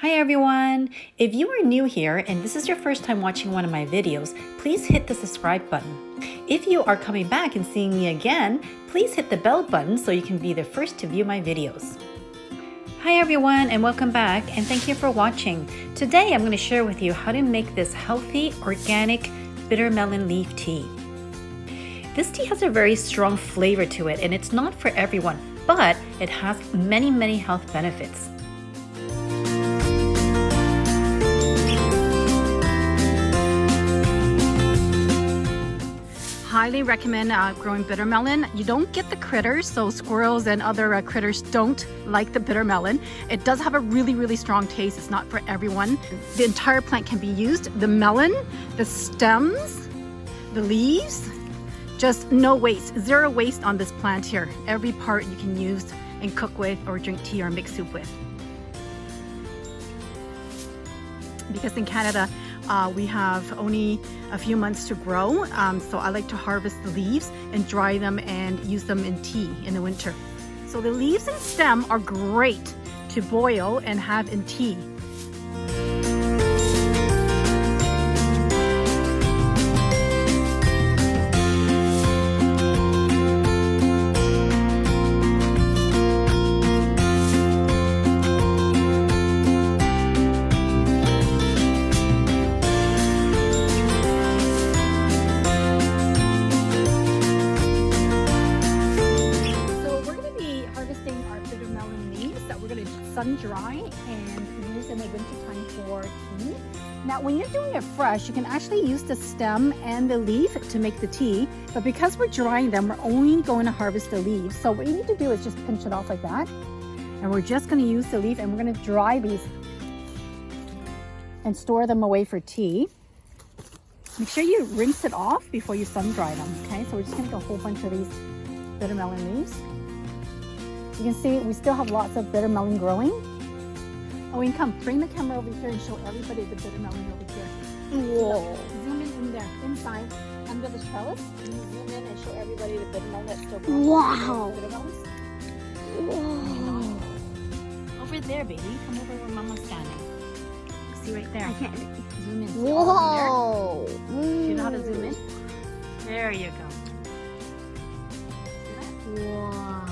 Hi everyone! If you are new here and this is your first time watching one of my videos, please hit the subscribe button. If you are coming back and seeing me again, please hit the bell button so you can be the first to view my videos. Hi everyone and welcome back and thank you for watching. Today I'm going to share with you how to make this healthy, organic, bitter melon leaf tea. This tea has a very strong flavor to it and it's not for everyone, but it has many health benefits. Highly recommend growing bitter melon. You don't get the critters, so squirrels and other critters don't like the bitter melon. It does have a really strong taste. It's not for everyone. The entire plant can be used. The melon, the stems, the leaves, just no waste. Zero waste on this plant here. Every part you can use and cook with or drink tea or mix soup with. Because in Canada, we have only a few months to grow, so I like to harvest the leaves and dry them and use them in tea in the winter. So the leaves and stem are great to boil and have in tea. Sun dry and use in the winter time for tea. Now when you're doing it fresh, you can actually use the stem and the leaf to make the tea, but because we're drying them, we're only going to harvest the leaves. So what you need to do is just pinch it off like that, and we're just going to use the leaf and we're going to dry these and store them away for tea. Make sure you rinse it off before you sun dry them. Okay, so we're just going to get a whole bunch of these bitter melon leaves. You can see we still have lots of bitter melon growing. Oh, and come, bring the camera over here and show everybody the bitter melon over here. Whoa. Zoom in there, inside, under the trellis. And you zoom in and show everybody the bitter melon that's still growing. Wow. Bitter melons. Whoa. Over there, baby. Come over where Mama's standing. See right there. I can't. Zoom in. See Whoa. Do you know how to zoom in? There you go. See that? Wow.